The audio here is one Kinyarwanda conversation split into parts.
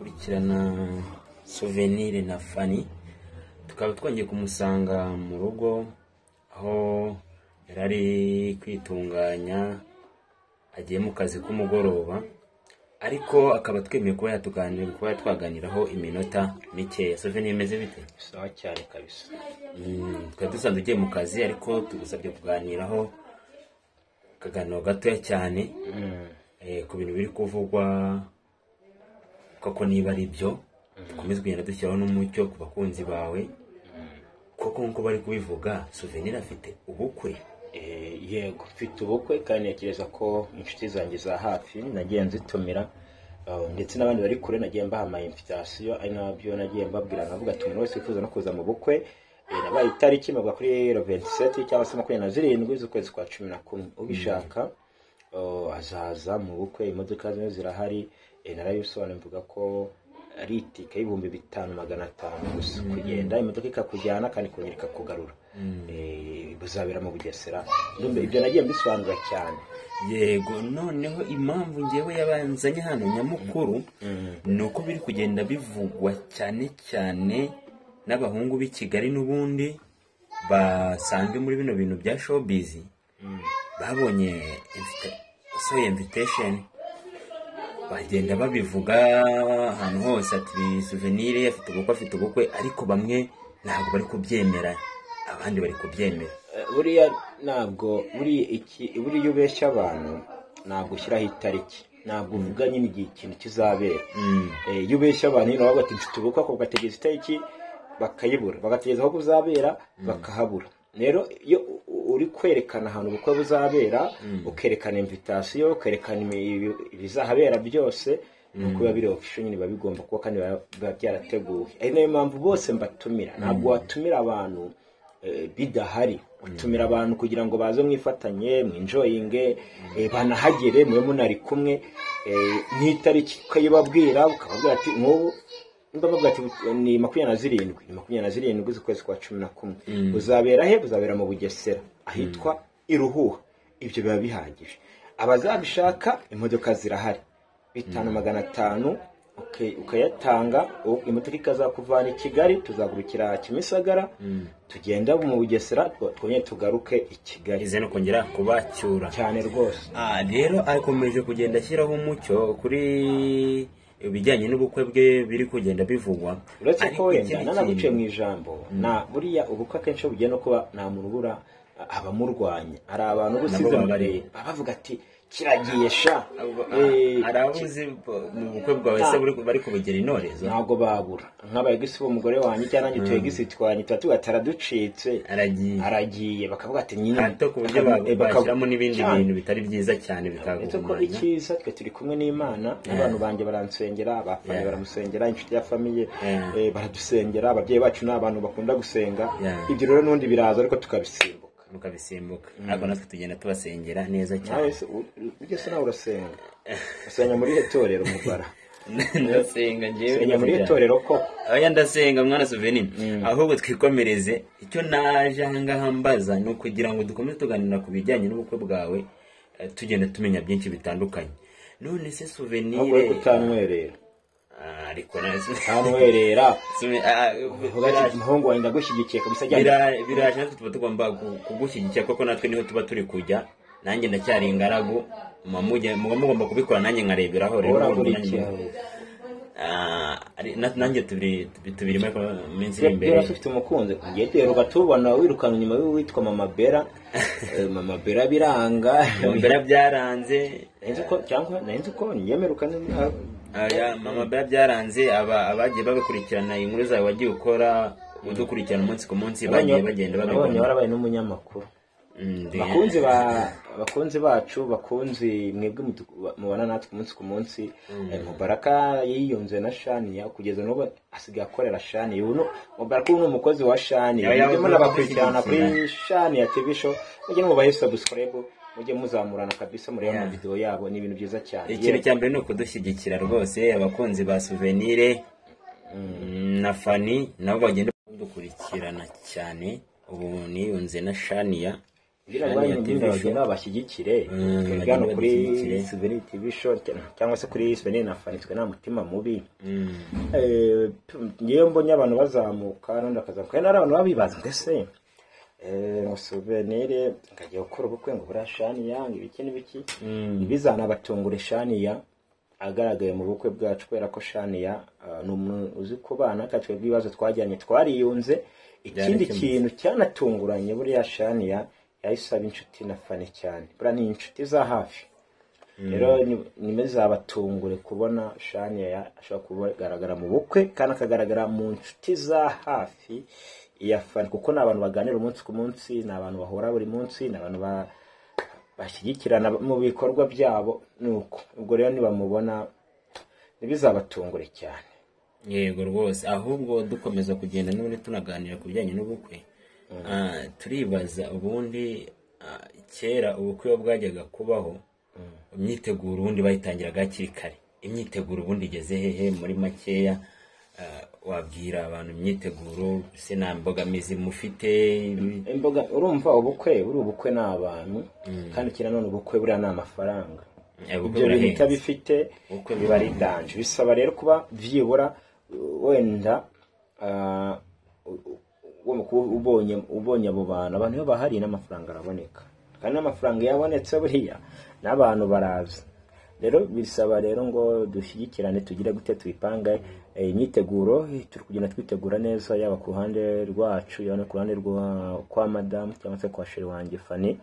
gukurikirana Souvenir na Fanny, tukaba twongeye kumusanga mu rugo aho yarari kwitunganya agiye mu kazi k'umugoroba, ariko akaba twemeye kuba twaganiraho iminota mikeya. Souvenir imeze bite? Sawa cyane kabisa. Twari dusanzwe ugiye mu kazi, ariko tugusabye kuganiraho akaganiro gatoya cyane ku bintu biri kuvugwa, koko niba ari byo dukomeze kugenda dushyiraho n'umucyo ku bakunzi bawe. Koko nkuko bari kubivuga, Souvenir afite ubukwe. Yego, mfite ubukwe kandi ntekereza ko inshuti zanjye za hafi nagiye nzitumira, ndetse n'abandi bari kure nagiye mbaha ama invitation, ari nabyo nagiye mbabwira nkavuga ati umuntu wese wifuza no kuza mu bukwe, nabaye itariki mabwa kuri 27 cyangwa se 27 z'ukwezi kwa 11, ubishaka azaza mu bukwe. Imodoka zimwe zirahari, narayisobanura mvuga ko ari itike y'ibihumbi 5,500 gusa kugenda, imodoka ikakujyana kandi kongera ikakugarura. Buzabera mu Bugesera. Ndumva ibyo nagiye mbisobanura cyane. Yego, noneho impamvu ngewe yabanzanye hano nyamukuru nuko biri kugenda bivugwa cyane cyane n'abahungu b'i Kigali n'ubundi basanzwe muri bino bintu bya showbiz, babonye invitation bagenda babivuga ahantu hose ati Souvenir afite ubukwe, ariko bamwe ntabwo bari kubyemera, abandi bari kubyemera. Buriya ntabwo buri yubeshya abantu ntabwo ushyiraho itariki, ntabwo uvuga nyine igihe ikintu kizabera. Yubeshya abantu nabo bati mfite ubukwe, ako gategeza itariki bakayibura, bagategeza aho kuzabera bakahabura. Rero iyo uri kwerekana ahantu ubukwe buzabera, ukerekana invitation, ukerekana ibizahabera byose, nuko biba biri official nyine babigomba kuba kandi biba byarateguwe. Ari nayo mpamvu bose mbatumira. Ntabwo watumira abantu bidahari, utumira abantu kugira ngo baze mwifatanye, mwinjoyinge, banahagere mwe munari kumwe, n'itariki ukayibabwira, ukababwira ati nk'ubu ndabavuga ati ni 27 z'ukwezi kwa 11, uzabera he? Uzabera mu Bugesera ahitwa Iruhuha. Ibyo biba bihagije. Abazabishaka imodoka zirahari 5,500, ukayatanga, imodoka ikazakuvana i Kigali, tuzagurukira Kimisagara, tugenda mu Bugesera, twongeye tugaruke i Kigali. Ize no kongera kubacyura cyane rwose. Rero akomeje kugenda ashyiraho umucyo kuri ibijyanye n'ubukwe bwe biri kugenda bivugwa. Uretse ko wenda nanaguciye mu ijambo, na buriya ubukwe akenshi bugiye no kuba nta muntu ubura abamurwanya. Hari abantu gusize bavuga ati kiragiye sha, arabuzi mu bukwe bwawe se bari kubugera intorezo. Ntabwo babura nk'abayegisi b'umugore wanjye cyangwa nanjye tuyegisi twanye tugataraducitse, aragiye bakavuga ati nyine hato ku buryo bashyiramo n'ibindi bintu bitari byiza cyane bikagumana. Ko ikiza twe turi kumwe n'Imana, abantu banjye baransengera, abafanye baramusengera, inshuti ya famiye baradusengera, ababyeyi bacu n'abantu bakunda gusenga. Ibyo rero n'undi biraza ariko tukabisimbuka. Ariko natwe tugenda tubasengera neza cyane. Ujye se nawe urasenga? Usenga muri itorero mubara? Ndasenga njewe. Senga muri itorero ko? Aya ndasenga mwana Souvenir. Ahubwo twikomereze, icyo naje ahangaha mbaza no kugira ngo dukomeze tuganira ku bijyanye n'ubukwe bwawe, tugenda tumenya byinshi bitandukanye. None se Souvenir utanwerera? Ariko nase ntamwerera. Umuhungu wenda gushyigikiye kabisa cyane. Biraje natwe tuba tugomba kugushyigikira, kuko natwe niho tuba turi kujya. Nanjye ndacyari ingaragu, mugomba kubikora nanjye nkareberaho. Rero nanjye tubiri minsi imbere. Rero ufite umukunzi kugenda ugatubona wirukana nyuma witwa Mama Bella. Mama Bella biranga, Mama Bella byaranze. Nenze ko nyemerukana Mama Bella byaranze. Abagiye babakurikirana inkuru zawe wagiye ukora, udukurikirana umunsi ku munsi, bagiye bagenda babibona. Warabaye n'umunyamakuru. Bakunzi bacu, bakunzi mwebwe mubana natwe umunsi ku munsi. Mubaraka yiyunze na Shania kugeza n'ubu asigaye akorera Shania. Mubaraka ni umukozi wa Shania. Mujye munabakurikirana kuri Shania TV show, mujye mubahe subscribe, mujye muzamurana kabisa muri ama video yabo, ni ibintu byiza cyane. Ikintu cyambere no kudushyigikira rwose, abakunzi ba Souvenir na Fanny nabo bagenda dukurikirana cyane. Ubu niyunze na Shania, bagenda babashyigikire hano kuri Souvenir TV show cyangwa se kuri Souvenir na Fanitswe nta mutima mubi. Ngiye mbonye abantu bazamuka n'undi akazamuka kandi ari abantu babibaza mbese Souvenir ngagiye gukora ubukwe ngo burashani yange ibiki n'ibiki bizana batungure Shania agaragaye mu bukwe bwacu kubera ko Shania n'umuntu uzi kubana katwe bibazo twajyanye twariyunze. Ikindi kintu cyanatunguranye buriya Shania yayisaba inshuti na Fani cyane bura ni inshuti za hafi. Rero nimeze abatungure kubona Shania ashobora kugaragara mu bukwe kandi akagaragara mu inshuti za hafi ya Fani kuko n'abantu baganira umunsi ku munsi, n'abantu bahora buri munsi, n'abantu bashyigikirana mu bikorwa byabo. Nuko ubwo rero nibamubona nibizabatungure cyane. Yego rwose, ahubwo dukomeza kugenda n'ubundi tunaganira ku bijyanye n'ubukwe. Turibaza ubundi kera ubukwe bwajyaga kubaho, imyiteguro ubundi bayitangiraga hakiri kare. Imyiteguro ubundi igeze hehe muri makeya? Wabwira abantu imyiteguro se nta mbogamizi mufite? Imboga urumva ubukwe n'abantu kandi kira none ubukwe buriya n'amafaranga. Ibyo bintu bifite biba ari danje, bisaba rero kuba vyibura wenda ubonye abo bantu iyo bahari n'amafaranga araboneka kandi n'amafaranga yabonetse buriya n'abantu baraza. Rero bisaba rero ngo dushyigikirane tugire gute tuyipanga imyiteguro turi kugenda twitegura neza yaba ku ruhande rwacu yaba no ku ruhande kwa madame cyangwa se kwa sheri wanjye Fani.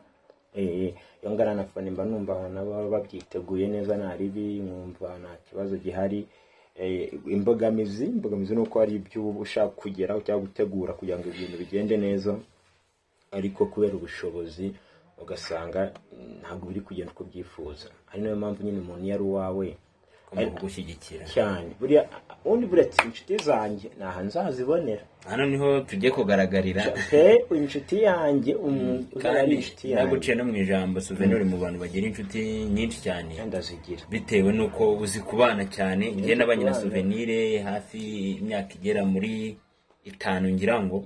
Yongana na Fani mba numva nabo babyiteguye neza nta ribi mwumva nta kibazo gihari. Imbogamizi nuko ari ibyo ushaka kugeraho cyangwa gutegura kugira ngo ibintu bigende neza ariko kubera ubushobozi ugasanga ntabwo biri kugenda uko byifuza. Ari nayo mpamvu nyine umuntu yari uwawe ari kugushyigikira cyane. Buriya undi buretse inshuti zanjye naha nzazibonera, hano niho tujye kugaragarira inshuti yanjye kandi naguciye no mu ijambo Souvenir mu bantu bagira inshuti nyinshi cyane ndazigira bitewe nuko uzi kubana cyane. Njye nabanye na Souvenir hafi imyaka igera muri 5 ngira ngo,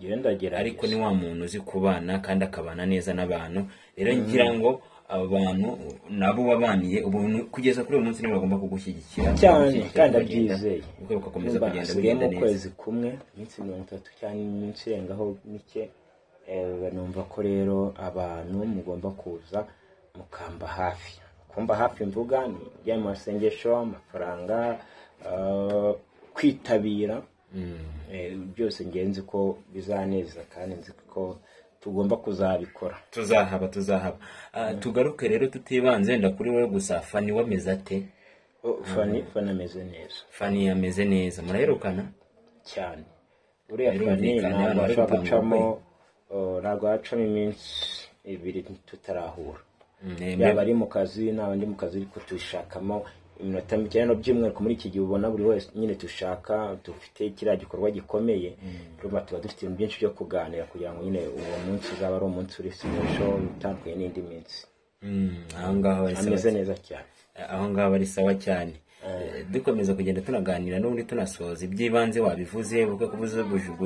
ariko ni wa muntu uzi kubana kandi akabana neza n'abantu. Rero ngira ngo abantu nabo babaniye ubuntu kugeza kuri uyu munsi niba bagomba kugushyigikira cyane kandi abyizeye uko ukomeza kugenda bigenda neza. Kwezi kumwe iminsi 30 cyane iminsi yengaho mike. Numva ko rero abantu mugomba kuza mukamba hafi. Kumba hafi mvuga ni y'amasengesho, amafaranga, kwitabira byose ngenzi ko bizaneza kandi nzi ko tugomba kuzabikora. Tuzahaba. Tugaruke rero tutibanze nda kuri wewe gusa. Fani wameze ate? Fani ameze neza. Fani yameze neza. Muraherukana cyane. Uriya Fani ntabwo ashaka gucamo ntabwo hacamo iminsi 2 tutarahura. Yaba ari mu kazi n'abandi mu kazi ariko tushakamo iminota mike no by'umwihariko muri iki gihe ubona buri wese nyine tushaka dufite kiriya gikorwa gikomeye. Ruba tuba dufite ibintu byinshi byo kuganira kugira ngo nyine uwo munsi uzaba ari umunsi uri special utandukanye n'indi minsi. Aho ngaho ameze neza cyane. Aho ngaho ari sawa cyane. Dukomeza kugenda tunaganira n'ubundi tunasoza ibyibanze wabivuze ubwo kuvuze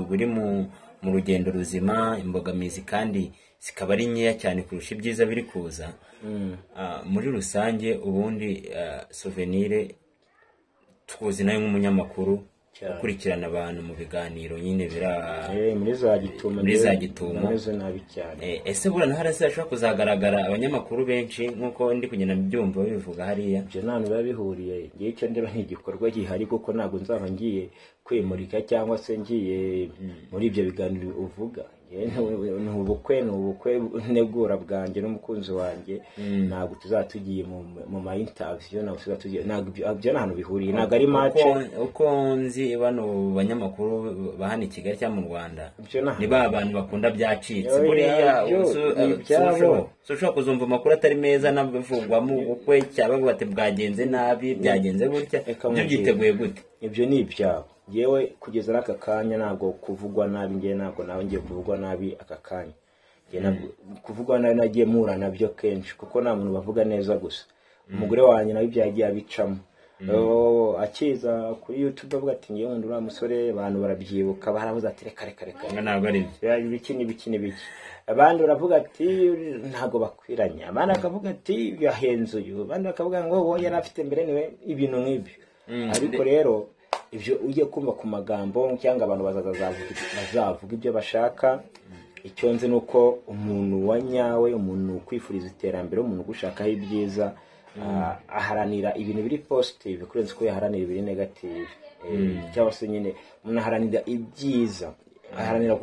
buri mu rugendo ruzima. Imbogamizi kandi zikaba ari nkeya cyane kurusha ibyiza biri kuza. Muri rusange ubundi Souvenir tukuzi nayo nk'umunyamakuru ukurikirana abantu mu biganiro nyine muri za gitumo nabi cyane. Ese burana harase ashobora kuzagaragara abanyamakuru benshi nkuko ndi kugenda byumva bivuga hariya? Byo nanu babihuriye ngiye cyo ndeba nk'igikorwa gihari kuko ntago nzaba ngiye kwimurika cyangwa se ngiye muri ibyo biganiro uvuga. Ubukwe negura bwanjye n'umukunzi wanjye ntabwo tuzatugiye mu ma interview ntabwo tuzatugiye ntabwo nahantu bihuriye ntabwo ari match uko nzi bano banyamakuru bahana Kigali cyangwa mu Rwanda ni ba abantu bakunda byacitse buriya so ushobora kuzumva amakuru atari meza nabivugwamo ubukwe cyaba bate bwagenze nabi byagenze gutya byo byiteguye gute? Ibyo ni ibyabo. Yewe kugeza n'aka kanya ntabwo kuvugwa nabi ngiye ntabwo nawe ngiye kuvugwa nabi aka kanya. Kuvugwa nabi nagiye mura nabyo kenshi kuko nta muntu bavuga neza gusa. Umugore wanjye nawe byagiye abicamo akiza kuri YouTube avuga ati ngiye nkunda uriya musore, abantu barabyibuka baravuze ati reka ntabwo ari ibiki n'ibiki. Abandi baravuga ati ntago bakwiranye, abandi bakavuga ati yahenze uyu, abandi bakavuga ngo wowe yari afite mbere niwe, ibintu nk'ibyo. Ariko rero ibyo ugiye kumva ku magambo cyangwa abantu bazavuga ibyo bashaka. Icyo nzi nuko umuntu wa nyawe, umuntu kwifuriza iterambere, umuntu gushakaho ibyiza, aharanira ibintu biri positive kurenza ko yaharanira ibiri negative. Cyangwa se nyine umuntu aharanira ibyiza, aharanira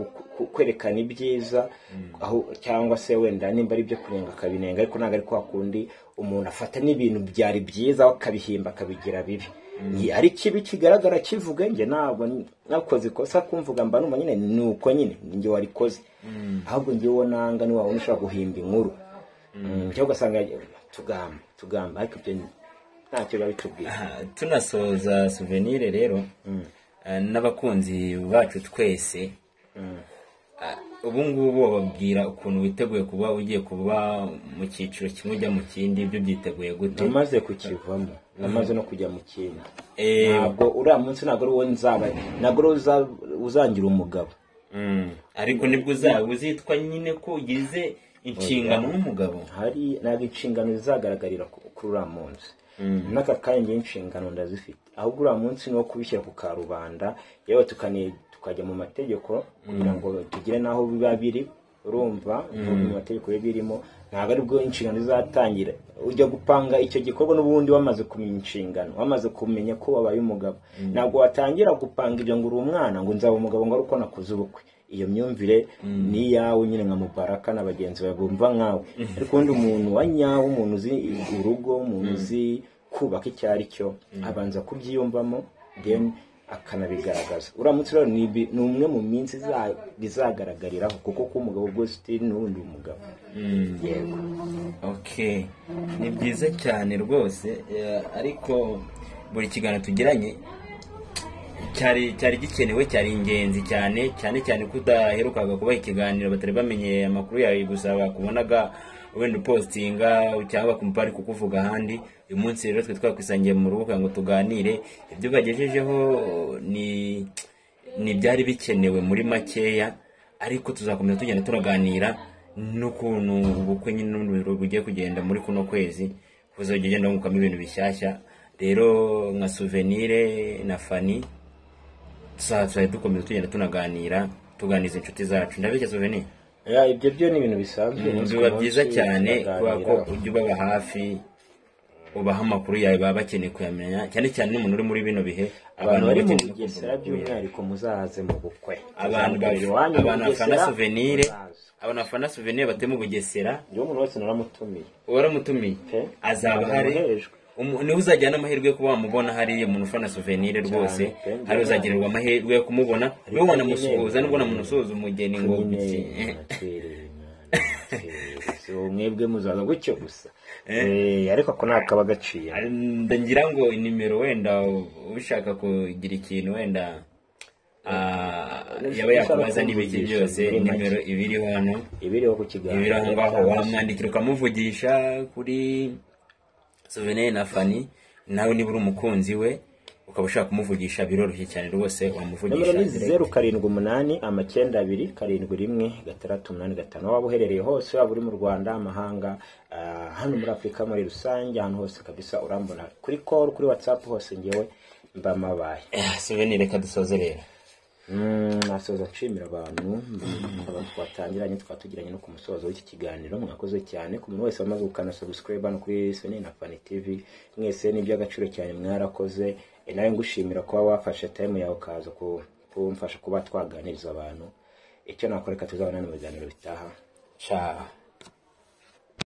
kwerekana ibyiza, aho cyangwa se wenda nimba ari byo kurenga akabinenga, ariko ntabwo ari kwa kundi umuntu afata n'ibintu byari byiza akabihimba akabigira bibi. Ari kibi kigaragara kivuga, nge ntabwo nakoze ikosa kumvuga mba numva nyine nuko nyine nge warikoze, ahubwo nge wo nanga ni wawe ushaka guhimba inkuru, cyo ugasanga tugamba ariko ibyo ntacyo babitubwira. Tunasoza Souvenir rero n'abakunzi bacu twese, ubu ngubu bababwira ukuntu witeguye kuba ugiye kuba mu cyiciro kimwe ujya mu kindi, ibyo byiteguye gute? Namaze kukivamo, namaze no kujya mu kindi. Ntabwo uriya munsi ntabwo ari wowe nzaba, ntabwo uzangira umugabo, ariko nibwo uzitwa nyine ko ugize inshingano n'umugabo. Hari ntabwo inshingano zizagaragarira kuri uriya munsi, n'aka kanya inshingano ndazifite, ahubwo uriya munsi ni wo kubishyira ku karubanda, yewe tukajya mu mategeko kugira ngo tugire naho biba biri. Urumva mu mategeko birimo, ntabwo ari bwo inshingano zizatangira. Ujya gupanga icyo gikorwa n'ubundi wamaze kumenya inshingano, wamaze kumenya ko wabaye umugabo. Ntabwo watangira gupanga ibyo ngo uri umwana ngo nzaba umugabo ngo ari uko nakoze ubukwe. Iyo myumvire ni yawe nyine nka Mubaraka na bagenzi bawe bumva nkawe. Ariko undi umuntu wa nyawe, umuntu uzi urugo, umuntu uzi kubaka icyo ari cyo, abanza kubyiyumvamo then akanabigaragaza. Uramutse rero ni umwe mu minsi bizagaragariraho, kuko ko umugabo bwose utiri n'undi umugabo. Yego. Okay, ni byiza cyane rwose, ariko buri kiganiro tugiranye cyari gikenewe, cyari ingenzi cyane kudaherukaga kubaha ikiganiro batari bamenye amakuru yawe, gusa bakubonaga wenda postinga cyangwa kumpari kukuvuga ahandi. Uyu munsi rero twe twakwisangiye mu rubuga ngo tuganire ibyo bagejejeho, ni byari bikenewe muri makeya, ariko tuzakomeza tugenda turaganira n'ukuntu ubukwe nyine bugiye kugenda muri kuno kwezi, kuzagenda ngukamo ibintu bishyashya. Rero nka Souvenir na Fanny tuzajya dukomeza tugenda tunaganira, tuganiza inshuti zacu. Ndabeshya Souvenir? Ibyo byo ni ibintu bisanzwe, biba byiza cyane kuba ko ujya ubaba hafi, ubaha amakuru yawe baba bakeneye kuyamenya, cyane n'umuntu uri muri bino bihe. Abantu bari mu Bugesera by'umwihariko muzaze mu bukwe, abantu bafana Souvenir bate mu Bugesera. Yo umuntu wese naramutumiye. Waramutumiye? Azaba hari, niwe uzajyana amahirwe yo kuba wamubona hariya umuntu ufana Souvenir rwose, hari uzagirirwa amahirwe yo kumubona, niwe wanamusuhuza, nubwo namusuhuza umugeni ngo mwebwe muzaza gutyo gusa. Ariko ko nakaba gaciye, ndangira ngo inimero wenda ubishaka kugira ikintu wenda yaba yakubaza n'ibiki byose, inimero ibiriho hano, ibiriho ku kiganiro, ibiriho ngaho wamwandikira ukamuvugisha kuri Souvenir na Fanny. Nawe niba uri umukunzi we ukaba ushaka kumuvugisha, biroroshye cyane rwose, wamuvugisha. Nimero ni 0788 waba uherereye hose, waba uri mu Rwanda, amahanga, hano muri Afrika muri rusange, hano hose kabisa urambona kuri call, kuri WhatsApp, hose ngewe mba mabaye. Souvenir, reka dusoze rero. Nasoza nshimira abantu twatangiranye, twatugiranye no ku musozo w'iki kiganiro. Mwakoze cyane ku muntu wese wamaze gukana subscribe hano kuri Souvenir na Fanny TV. Mwese ni by'agaciro cyane, mwarakoze. Nawe ngushimira kuba wafashe time yawe ukaza kumfasha kuba twaganiriza abantu. Icyo nakoreka tuzabana mu biganiro bitaha. Ciao.